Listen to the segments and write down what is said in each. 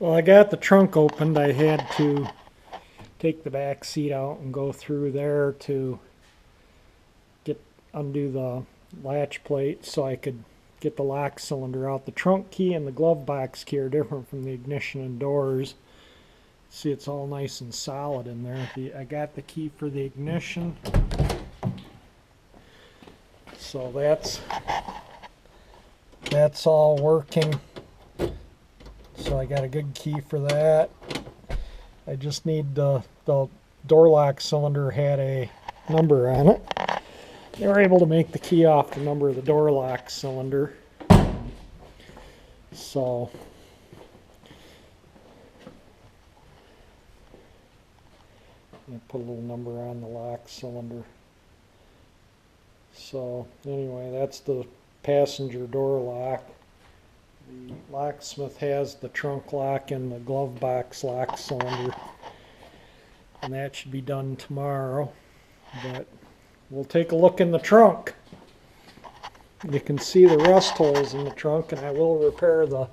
Well, I got the trunk opened. I had to take the back seat out and go through there to undo the latch plate so I could get the lock cylinder out. The trunk key and the glove box key are different from the ignition and doors. See, it's all nice and solid in there. I got the key for the ignition. So that's all working. So I got a good key for that. I just need the door lock cylinder had a number on it. They were able to make the key off the number of the door lock cylinder. So I put a little number on the lock cylinder. So anyway, that's the passenger door lock. The locksmith has the trunk lock and the glove box lock cylinder, and that should be done tomorrow. But we'll take a look in the trunk. You can see the rust holes in the trunk, and I will repair the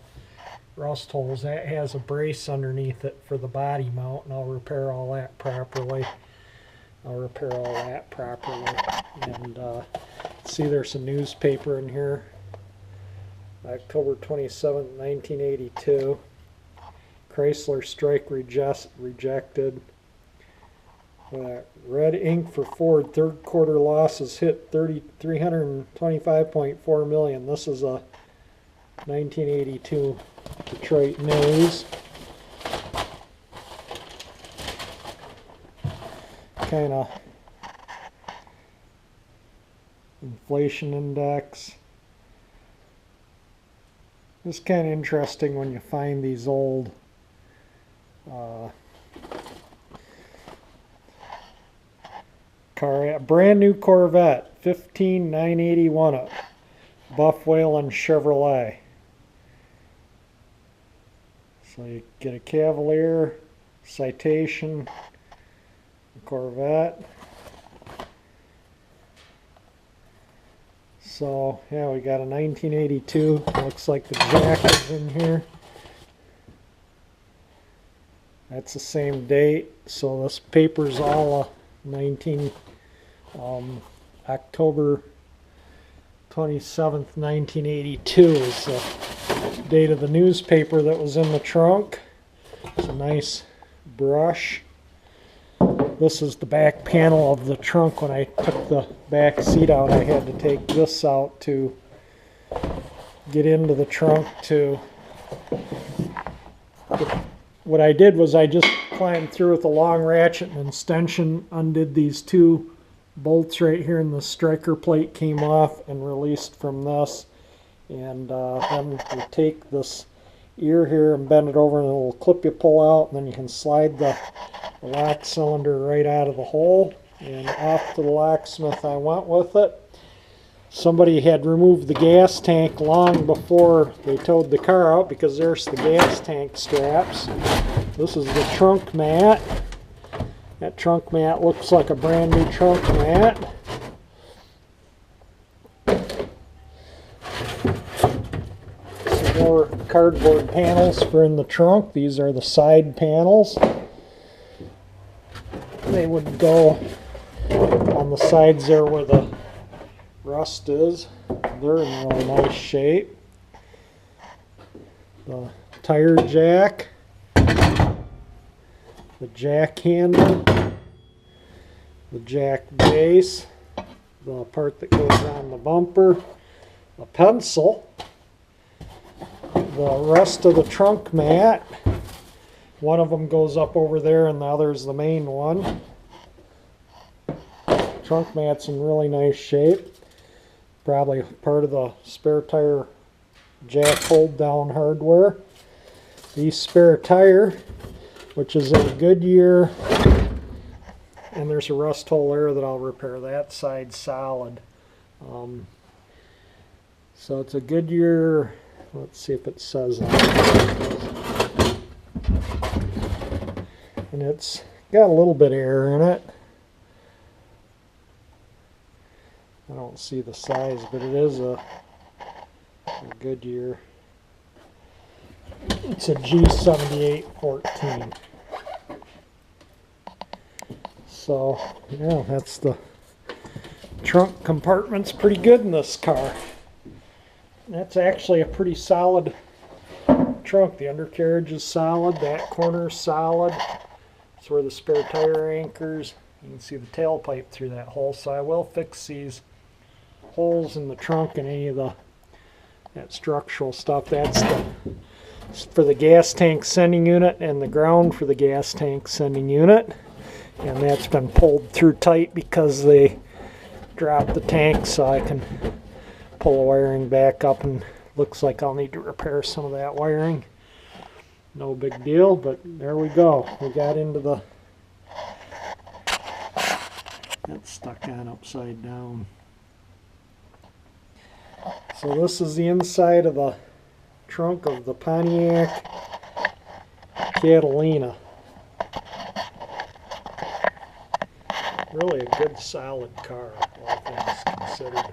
rust holes. That has a brace underneath it for the body mount, and I'll repair all that properly. And see, there's some newspaper in here. October 27th, 1982. Chrysler strike rejected. Red ink for Ford. Third quarter losses hit 325.4 million. This is a 1982 Detroit News. Kind of inflation index. It's kind of interesting when you find these old car. Brand new Corvette, 15981 at Buff Whalen Chevrolet. So you get a Cavalier, citation, a Corvette. So yeah, we got a 1982. Looks like the jack is in here. That's the same date. So this paper's all October 27th, 1982 is the date of the newspaper that was in the trunk. It's a nice brush. This is the back panel of the trunk. When I took the back seat out, I had to take this out to get into the trunk. What I did was I just climbed through with a long ratchet and extension, undid these two bolts right here, and the striker plate came off and released from this. And then you take this ear here and bend it over, and a little clip you pull out, and then you can slide the lock cylinder right out of the hole. And off to the locksmith I went with it. Somebody had removed the gas tank long before they towed the car out, because there's the gas tank straps. This is the trunk mat. That trunk mat looks like a brand new trunk mat. Some more cardboard panels for in the trunk. These are the side panels. They would go on the sides there where the rust is. They're in really nice shape. The tire jack, the jack handle, the jack base, the part that goes on the bumper, a pencil, the rest of the trunk mat. One of them goes up over there and the other is the main one. Trunk mat's in really nice shape. Probably part of the spare tire jack hold down hardware. The spare tire, which is a Goodyear, and there's a rust hole there that I'll repair. That side solid. So it's a Goodyear. Let's see if it says that. And it's got a little bit of air in it. I don't see the size, but it is a Goodyear. It's a G7814. So yeah, that's the trunk compartment's pretty good in this car. That's actually a pretty solid trunk. The undercarriage is solid, that corner is solid. That's where the spare tire anchors. You can see the tailpipe through that hole, so I will fix these holes in the trunk and any of that structural stuff. That's for the gas tank sending unit and the ground for the gas tank sending unit. And that's been pulled through tight because they dropped the tank, so I can pull the wiring back up, and looks like I'll need to repair some of that wiring. No big deal, but there we go. We got into the... That's stuck on upside down. So this is the inside of the trunk of the Pontiac Catalina. Really a good solid car, all things considered.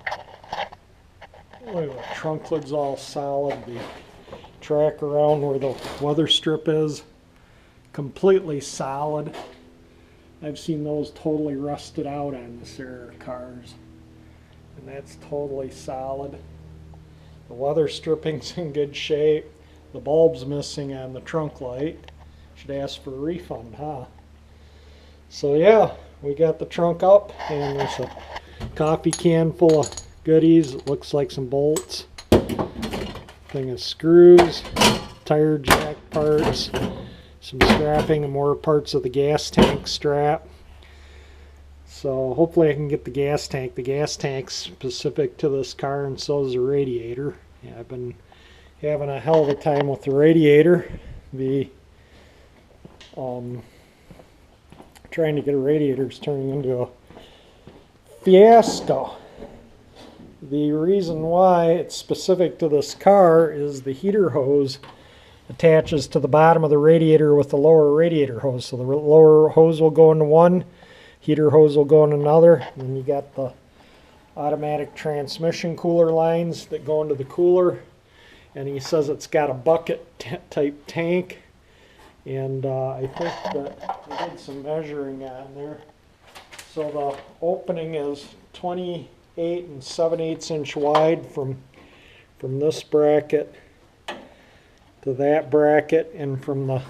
Look at the trunk lid's all solid. The track around where the weather strip is, completely solid. I've seen those totally rusted out on this era cars, and that's totally solid. The weather stripping's in good shape. The bulb's missing on the trunk light. Should ask for a refund, huh? So yeah, we got the trunk up, and there's a coffee can full of goodies. It looks like some bolts, thing of screws, tire jack parts, some strapping, and more parts of the gas tank strap. So hopefully I can get the gas tank. The gas tank's specific to this car, and so is the radiator. Yeah, I've been having a hell of a time with the radiator. Trying to get a radiator is turning into a fiasco. The reason why it's specific to this car is the heater hose attaches to the bottom of the radiator with the lower radiator hose. So the lower hose will go into one, heater hose will go in another, and then you got the automatic transmission cooler lines that go into the cooler. And he says it's got a bucket type tank, and I think that I did some measuring on there. So the opening is 28 7/8 inch wide from this bracket to that bracket, and from the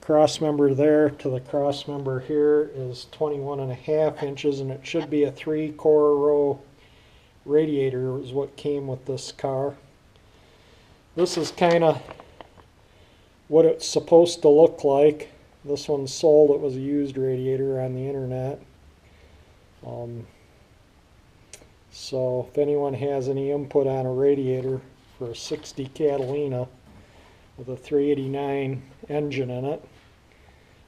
cross member there to the cross member here is 21.5 inches, and it should be a 3-core row radiator is what came with this car. This is kind of what it's supposed to look like. This one's sold. It was a used radiator on the internet. So if anyone has any input on a radiator for a 60 Catalina with a 389 engine in it,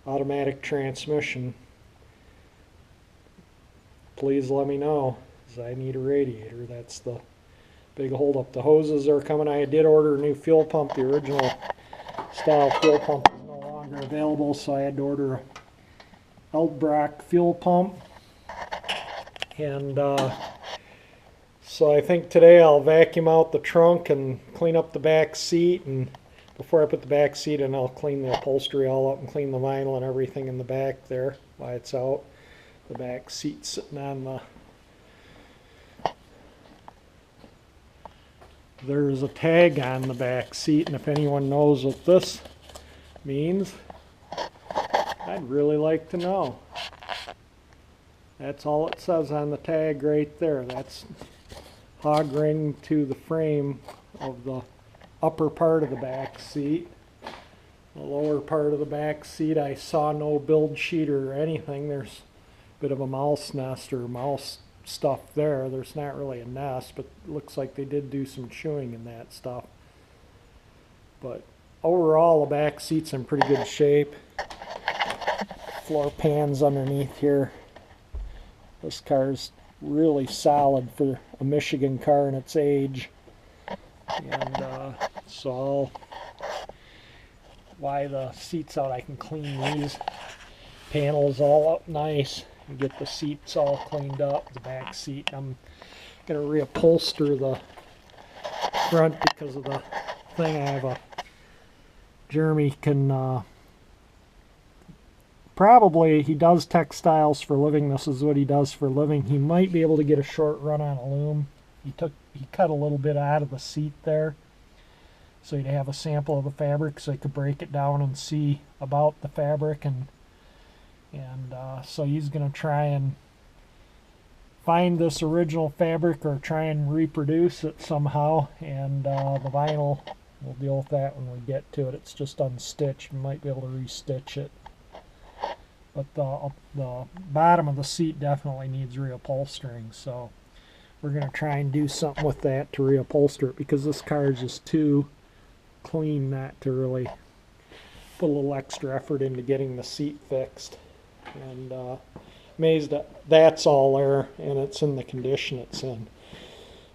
automatic transmission, please let me know, because I need a radiator. That's the big holdup. The hoses are coming. I did order a new fuel pump. The original style fuel pump is no longer available, so I had to order a Eldbrock fuel pump. And so I think today I'll vacuum out the trunk and clean up the back seat, and before I put the back seat in, I'll clean the upholstery all up and clean the vinyl and everything in the back there while it's out. The back seat sitting on the... There's a tag on the back seat, and if anyone knows what this means, I'd really like to know. That's all it says on the tag right there. That's hog ring to the frame of the upper part of the back seat. The lower part of the back seat, I saw no build sheet or anything. There's a bit of a mouse nest or mouse stuff there. There's not really a nest, but it looks like they did do some chewing in that stuff. But overall, the back seat's in pretty good shape. Floor pans underneath here. This car's really solid for a Michigan car in its age. And so while the seat's out, I can clean these panels all up nice and get the seats all cleaned up, the back seat. I'm going to reupholster the front because of the thing. I have a Jeremy can probably, he does textiles for a living. This is what he does for a living. He might be able to get a short run on a loom. He cut a little bit out of the seat there, so he'd have a sample of the fabric, so he could break it down and see about the fabric, and so he's going to try and find this original fabric or try and reproduce it somehow, and the vinyl, we'll deal with that when we get to it. It's just unstitched. We might be able to restitch it. But the bottom of the seat definitely needs reupholstering, so we're going to try and do something with that to reupholster it, because this car is just too clean not to really put a little extra effort into getting the seat fixed. And amazed that that's all there and it's in the condition it's in.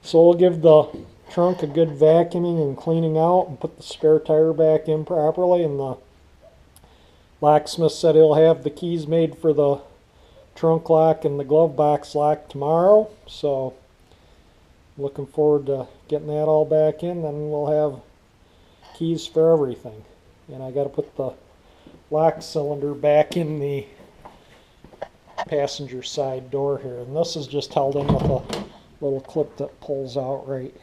So we'll give the trunk a good vacuuming and cleaning out and put the spare tire back in properly, and the locksmith said he'll have the keys made for the trunk lock and the glove box lock tomorrow, so looking forward to getting that all back in. Then we'll have keys for everything. And I got to put the lock cylinder back in the passenger side door here, and this is just held in with a little clip that pulls out right,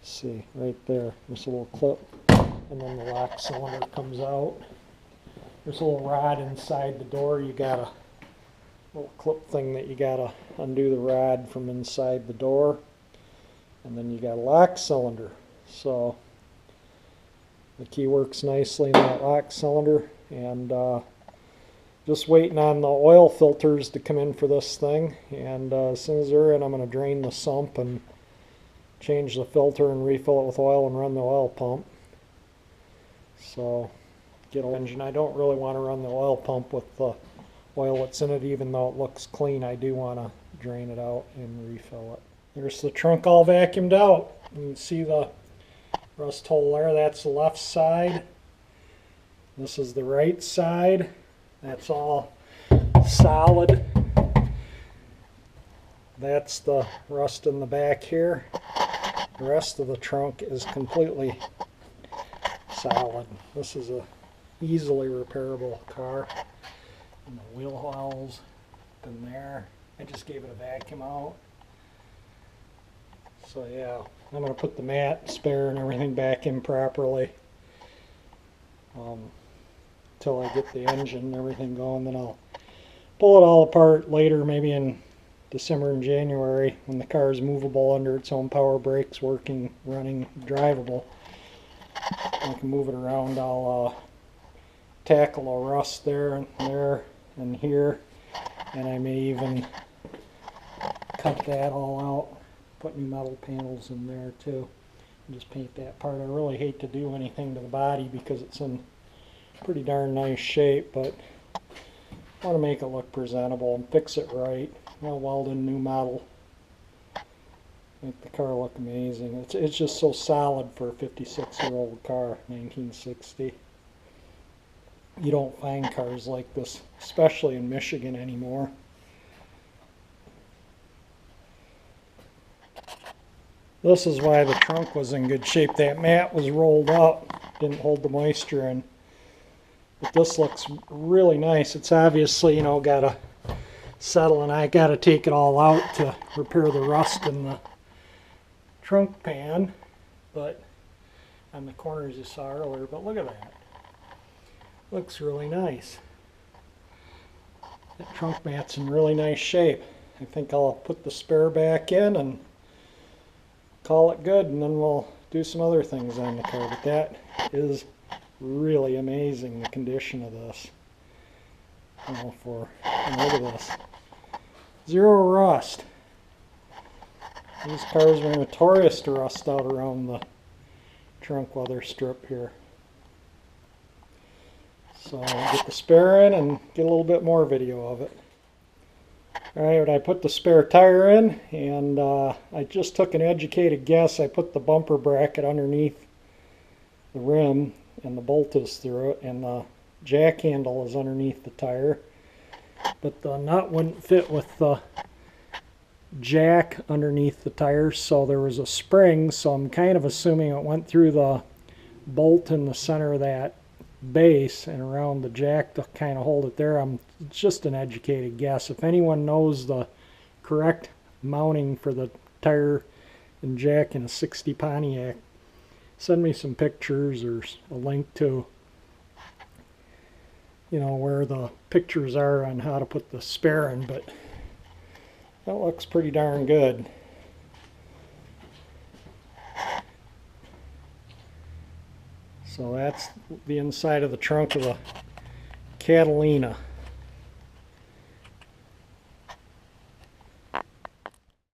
see right there, there's a little clip, and then the lock cylinder comes out. There's a little rod inside the door. You got a little clip thing that you got to undo the rod from inside the door, and then you got a lock cylinder. So the key works nicely in that lock cylinder, and just waiting on the oil filters to come in for this thing, and as soon as they're in, I'm going to drain the sump and change the filter and refill it with oil and run the oil pump. So get an engine. I don't really want to run the oil pump with the oil that's in it, even though it looks clean. I do want to drain it out and refill it. There's the trunk all vacuumed out. You can see the rust hole there. That's the left side. This is the right side. That's all solid. That's the rust in the back here. The rest of the trunk is completely solid. This is a easily repairable car. And the wheel wells in there. I just gave it a vacuum out. So yeah, I'm going to put the mat, spare, and everything back in properly until I get the engine and everything going. Then I'll pull it all apart later, maybe in December and January, when the car is movable under its own power brakes, working, running, drivable. I can move it around. I'll tackle a rust there and here, and I may even cut that all out, put new metal panels in there too, and just paint that part. I really hate to do anything to the body because it's in pretty darn nice shape, but I want to make it look presentable and fix it right. I'll weld in new metal, make the car look amazing. It's just so solid for a 56-year-old car, 1960. You don't find cars like this, especially in Michigan anymore. This is why the trunk was in good shape. That mat was rolled up, didn't hold the moisture in. But this looks really nice. It's obviously, you know, got to settle, and I got to take it all out to repair the rust in the trunk pan. But on the corners you saw earlier, but look at that. Looks really nice. That trunk mat's in really nice shape. I think I'll put the spare back in and call it good, and then we'll do some other things on the car. But that is really amazing, the condition of this. Oh, look at this. Zero rust. These cars are notorious to rust out around the trunk weather strip here. So I'll get the spare in and get a little bit more video of it. Alright, I put the spare tire in, and I just took an educated guess. I put the bumper bracket underneath the rim, and the bolt is through it, and the jack handle is underneath the tire. But the nut wouldn't fit with the jack underneath the tire, so there was a spring, so I'm kind of assuming it went through the bolt in the center of that base and around the jack to kind of hold it there. It's just an educated guess. If anyone knows the correct mounting for the tire and jack in a 60 Pontiac, send me some pictures or a link to, you know, where the pictures are on how to put the spare in, but that looks pretty darn good. So that's the inside of the trunk of the Catalina.